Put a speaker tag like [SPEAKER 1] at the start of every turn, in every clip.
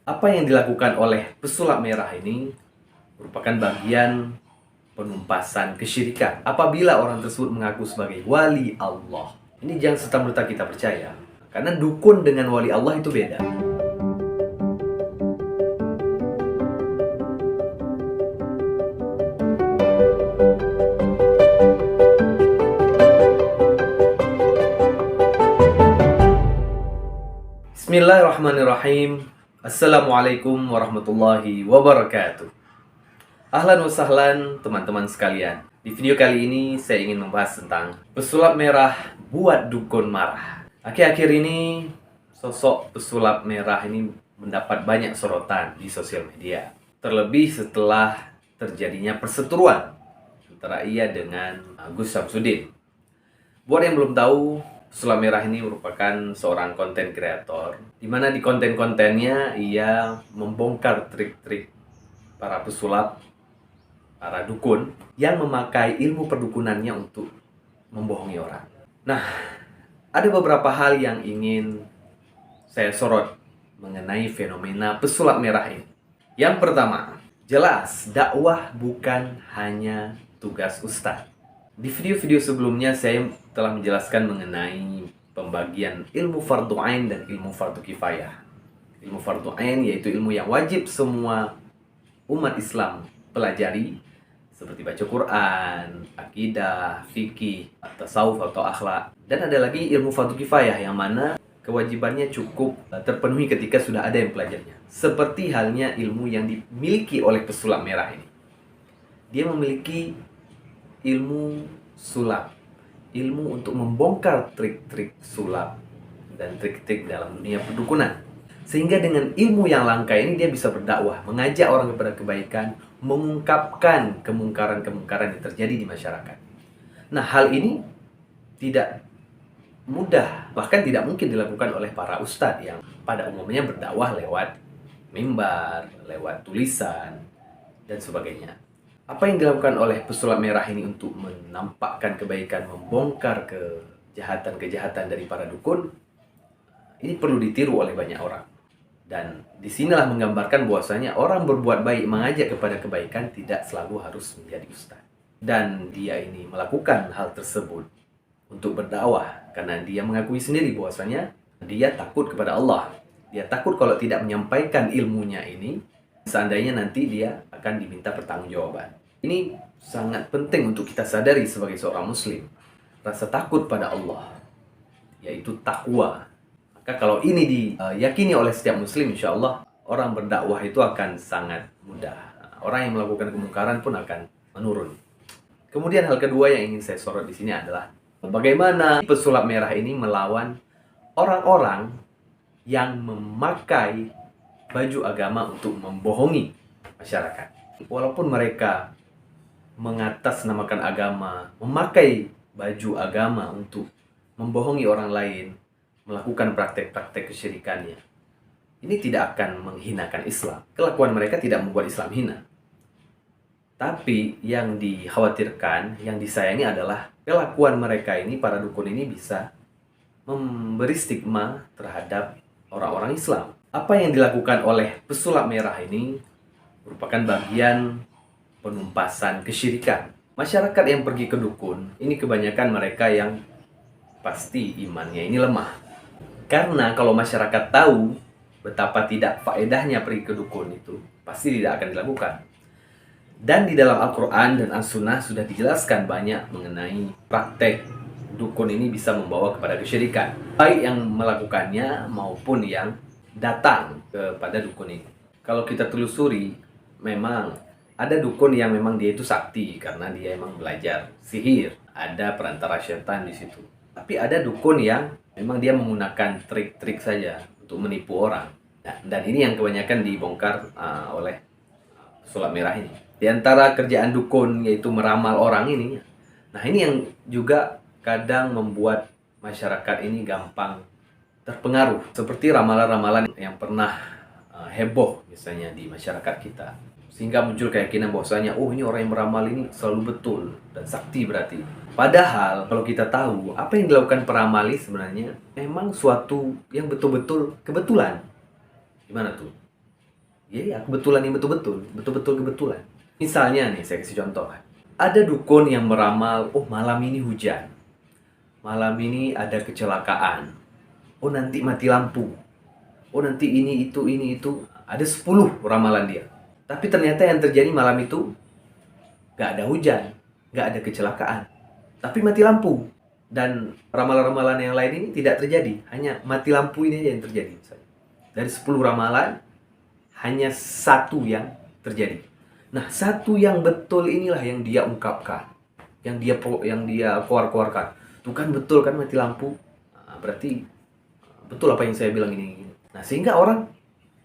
[SPEAKER 1] Apa yang dilakukan oleh pesulap merah ini merupakan bagian penumpasan kesyirikan apabila orang tersebut mengaku sebagai wali Allah. Ini jangan serta-merta kita percaya, karena dukun dengan wali Allah itu beda. Bismillahirrahmanirrahim. Assalamualaikum warahmatullahi wabarakatuh. Ahlan wa sahlan teman-teman sekalian. Di video kali ini saya ingin membahas tentang pesulap merah buat dukun marah. Akhir-akhir ini sosok pesulap merah ini mendapat banyak sorotan di sosial media. Terlebih setelah terjadinya perseteruan antara ia dengan Gus Syamsuddin. Buat yang belum tahu, pesulap merah ini merupakan seorang konten kreator, di mana di konten-kontennya ia membongkar trik-trik para pesulap, para dukun yang memakai ilmu perdukunannya untuk membohongi orang. Nah, ada beberapa hal yang ingin saya sorot mengenai fenomena pesulap merah ini. Yang pertama, jelas dakwah bukan hanya tugas ustadz. Di video-video sebelumnya saya telah menjelaskan mengenai pembagian ilmu fardu ain dan ilmu fardu kifayah. Ilmu fardu ain yaitu ilmu yang wajib semua umat Islam pelajari, seperti baca Quran, akidah, fikih, tasawuf atau akhlak. Dan ada lagi ilmu fardu kifayah yang mana kewajibannya cukup terpenuhi ketika sudah ada yang pelajarinya. Seperti halnya ilmu yang dimiliki oleh pesulap merah ini. Dia memiliki ilmu sulap, ilmu untuk membongkar trik-trik sulap dan trik-trik dalam dunia perdukunan. Sehingga dengan ilmu yang langka ini dia bisa berdakwah, mengajak orang kepada kebaikan, mengungkapkan kemungkaran-kemungkaran yang terjadi di masyarakat. Nah, hal ini tidak mudah, bahkan tidak mungkin dilakukan oleh para ustadz yang pada umumnya berdakwah lewat mimbar, lewat tulisan, dan sebagainya. Apa yang dilakukan oleh pesulap merah ini untuk menampakkan kebaikan, membongkar kejahatan-kejahatan dari para dukun, ini perlu ditiru oleh banyak orang. Dan disinilah menggambarkan bahwasanya orang berbuat baik, mengajak kepada kebaikan tidak selalu harus menjadi ustaz. Dan dia ini melakukan hal tersebut untuk berdakwah karena dia mengakui sendiri bahwasanya dia takut kepada Allah. Dia takut kalau tidak menyampaikan ilmunya ini, seandainya nanti dia akan diminta pertanggungjawaban. Ini sangat penting untuk kita sadari sebagai seorang muslim. Rasa takut pada Allah, yaitu takwa. Maka kalau ini diyakini oleh setiap muslim, insya Allah orang berdakwah itu akan sangat mudah. Orang yang melakukan kemungkaran pun akan menurun. Kemudian hal kedua yang ingin saya sorot di sini adalah bagaimana pesulap merah ini melawan orang-orang yang memakai baju agama untuk membohongi masyarakat. Walaupun mereka mengatasnamakan agama, memakai baju agama untuk membohongi orang lain, melakukan praktek-praktek kesyirikannya, ini tidak akan menghinakan Islam. Kelakuan mereka tidak membuat Islam hina. Tapi yang dikhawatirkan, yang disayangi adalah kelakuan mereka ini, para dukun ini bisa memberi stigma terhadap orang-orang Islam. Apa yang dilakukan oleh pesulap merah ini merupakan bagian penumpasan kesyirikan. Masyarakat yang pergi ke dukun, ini kebanyakan mereka yang pasti imannya ini lemah. Karena kalau masyarakat tahu betapa tidak faedahnya pergi ke dukun itu, pasti tidak akan dilakukan. Dan di dalam Al-Quran dan As-Sunnah sudah dijelaskan banyak mengenai praktek dukun ini bisa membawa kepada kesyirikan. Baik yang melakukannya maupun yang datang kepada dukun ini. Kalau kita telusuri, memang ada dukun yang memang dia itu sakti karena dia emang belajar sihir, ada perantara setan di situ. Tapi ada dukun yang memang dia menggunakan trik-trik saja untuk menipu orang. Dan ini yang kebanyakan dibongkar oleh pesulap merah ini. Di antara kerjaan dukun yaitu meramal orang ini. Nah, ini yang juga kadang membuat masyarakat ini gampang terpengaruh. Seperti ramalan-ramalan yang pernah heboh misalnya di masyarakat kita. Sehingga muncul keyakinan bahwasanya, oh ini orang yang meramal ini selalu betul dan sakti berarti. Padahal kalau kita tahu apa yang dilakukan peramali sebenarnya memang suatu yang betul-betul kebetulan. Gimana tuh? Ya, kebetulan yang betul-betul, betul-betul kebetulan. Misalnya nih, saya kasih contoh. Ada dukun yang meramal, oh malam ini hujan. Malam ini ada kecelakaan. Oh nanti mati lampu. Oh nanti ini, itu. Ada 10 ramalan dia. Tapi ternyata yang terjadi malam itu, gak ada hujan, gak ada kecelakaan. Tapi mati lampu. Dan ramalan-ramalan yang lain ini tidak terjadi. Hanya mati lampu ini aja yang terjadi. Dari 10 ramalan, hanya satu yang terjadi. Nah, satu yang betul inilah yang dia ungkapkan, yang dia keluarkan. Tuh kan betul kan mati lampu. Nah, berarti betul apa yang saya bilang ini. Nah, sehingga orang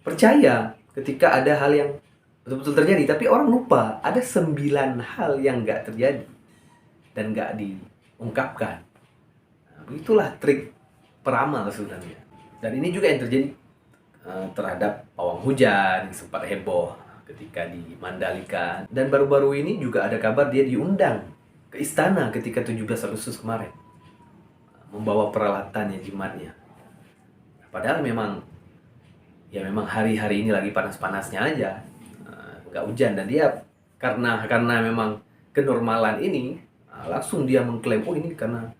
[SPEAKER 1] percaya ketika ada hal yang betul-betul terjadi, tapi orang lupa ada 9 hal yang nggak terjadi dan nggak diungkapkan. Nah, begitulah trik peramal sebenarnya. Dan ini juga yang terjadi terhadap pawang hujan yang sempat heboh ketika di Mandalika. Dan baru-baru ini juga ada kabar dia diundang ke istana ketika 17 Agustus kemarin, membawa peralatannya, jimatnya. Padahal memang hari-hari ini lagi panas-panasnya aja, nggak hujan. Dan dia karena memang kenormalan ini, langsung dia mengklaim, oh ini karena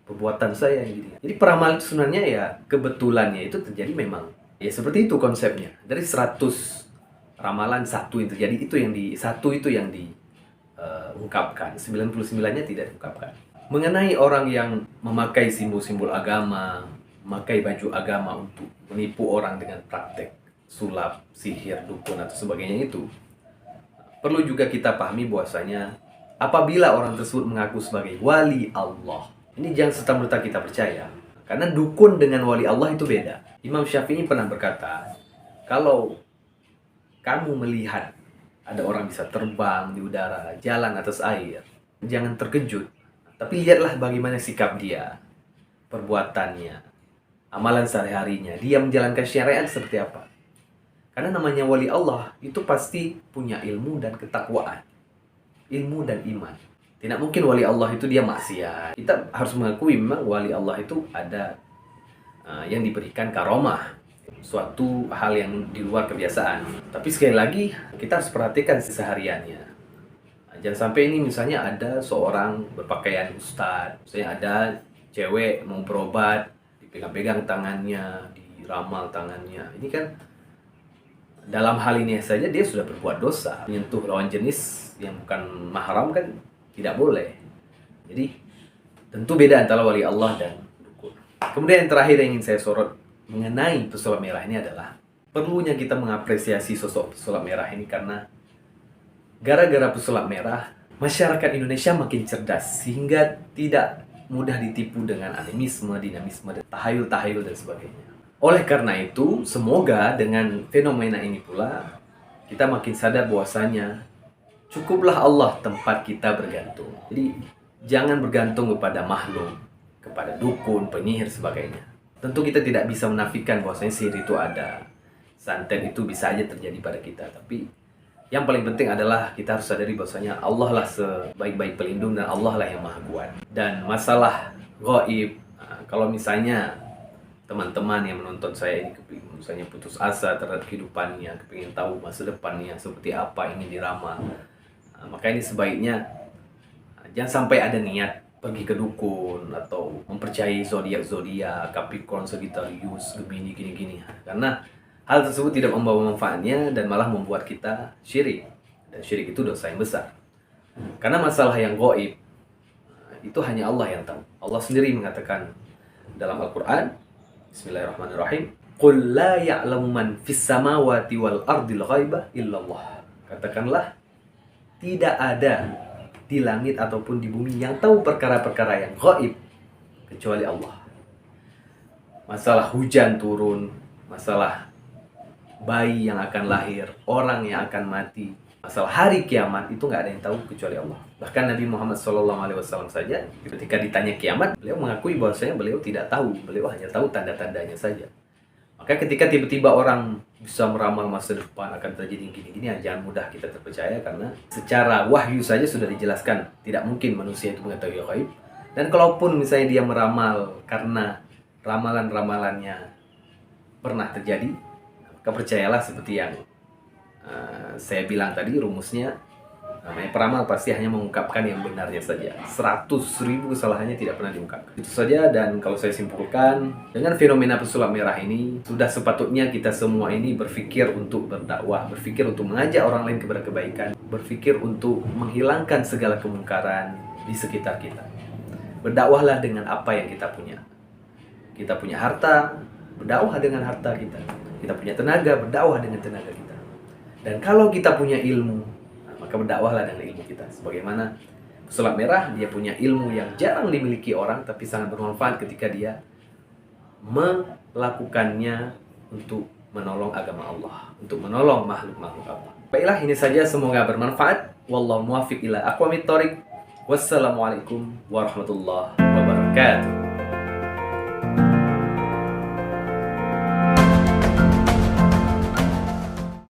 [SPEAKER 1] perbuatan saya. Jadi peramal itu sebenarnya ya kebetulannya itu terjadi memang. Ya seperti itu konsepnya. Dari 100 ramalan satu yang terjadi, satu itu yang diungkapkan. 99-nya tidak diungkapkan. Mengenai orang yang memakai simbol-simbol agama, memakai baju agama untuk menipu orang dengan praktek sulap, sihir, dukun atau sebagainya itu, perlu juga kita pahami bahwasanya apabila orang tersebut mengaku sebagai wali Allah, ini jangan serta-merta kita percaya. Karena dukun dengan wali Allah itu beda. Imam Syafi'i pernah berkata, kalau kamu melihat ada orang bisa terbang di udara, jalan atas air, jangan terkejut. Tapi lihatlah bagaimana sikap dia, perbuatannya, amalan sehari-harinya, dia menjalankan syariat seperti apa. Karena namanya wali Allah itu pasti punya ilmu dan ketakwaan, ilmu dan iman. Tidak mungkin wali Allah itu dia maksiat. Kita harus mengakui memang wali Allah itu ada yang diberikan karomah, suatu hal yang di luar kebiasaan. Tapi sekali lagi kita harus perhatikan sehariannya. Jangan sampai ini misalnya ada seorang berpakaian ustadz, misalnya ada cewek mau berobat, dipegang-pegang tangannya, diramal tangannya. Ini kan dalam hal ini saja dia sudah berbuat dosa. Menyentuh lawan jenis yang bukan mahram kan tidak boleh. Jadi tentu beda antara wali Allah dan dukun. Kemudian yang terakhir yang ingin saya sorot mengenai pesulap merah ini adalah perlunya kita mengapresiasi sosok pesulap merah ini, karena gara-gara pesulap merah masyarakat Indonesia makin cerdas sehingga tidak mudah ditipu dengan animisme, dinamisme, tahayul-tahayul dan sebagainya. Oleh karena itu, semoga dengan fenomena ini pula kita makin sadar bahwasanya cukuplah Allah tempat kita bergantung. Jadi jangan bergantung kepada makhluk, kepada dukun, penyihir, sebagainya. Tentu kita tidak bisa menafikan bahwasanya sihir itu ada, santet itu bisa aja terjadi pada kita. Tapi yang paling penting adalah kita harus sadari bahwasanya Allah lah sebaik-baik pelindung dan Allah lah yang maha kuat. Dan masalah gaib, kalau misalnya teman-teman yang menonton saya ini misalnya putus asa terhadap kehidupannya, kepingin tahu masa depannya seperti apa, ingin diramal, maka ini sebaiknya jangan sampai ada niat pergi ke dukun atau mempercayai zodiak, Capricorn, Sagittarius, Gemini, gini-gini. Karena hal tersebut tidak membawa manfaatnya dan malah membuat kita syirik. Dan syirik itu dosa yang besar. Karena masalah yang gaib itu hanya Allah yang tahu. Allah sendiri mengatakan dalam Al-Quran, Bismillahirrahmanirrahim, Qul la ya'lamu man fis samawati wal ardil ghaiba illallah. Katakanlah, tidak ada di langit ataupun di bumi yang tahu perkara-perkara yang gaib kecuali Allah. Masalah hujan turun, masalah bayi yang akan lahir, orang yang akan mati, masalah hari kiamat, itu nggak ada yang tahu kecuali Allah. Bahkan Nabi Muhammad SAW saja ketika ditanya kiamat, beliau mengakui bahwasanya beliau tidak tahu, beliau hanya tahu tanda-tandanya saja. Maka ketika tiba-tiba orang bisa meramal masa depan akan terjadi gini-gini, jangan mudah kita terpercaya, karena secara wahyu saja sudah dijelaskan tidak mungkin manusia itu mengetahui gaib. Dan kalaupun misalnya dia meramal karena ramalan-ramalannya pernah terjadi, maka percayalah seperti yang Saya bilang tadi rumusnya, namanya peramal pasti hanya mengungkapkan yang benarnya saja. 100.000 kesalahannya tidak pernah diungkapkan. Itu saja, dan kalau saya simpulkan, dengan fenomena pesulap merah ini, sudah sepatutnya kita semua ini berpikir untuk berdakwah, berpikir untuk mengajak orang lain kepada kebaikan, berpikir untuk menghilangkan segala kemungkaran di sekitar kita. Berdakwahlah dengan apa yang kita punya. Kita punya harta, berdakwah dengan harta kita. Kita punya tenaga, berdakwah dengan tenaga kita. Dan kalau kita punya ilmu, maka berdakwahlah dengan ilmu kita. Sebagaimana pesulap merah, dia punya ilmu yang jarang dimiliki orang, tapi sangat bermanfaat ketika dia melakukannya untuk menolong agama Allah, untuk menolong makhluk-makhluk Allah. Baiklah, ini saja, semoga bermanfaat. Wallahu muwaffiq ila aqwamit thoriq. Wassalamualaikum warahmatullahi wabarakatuh.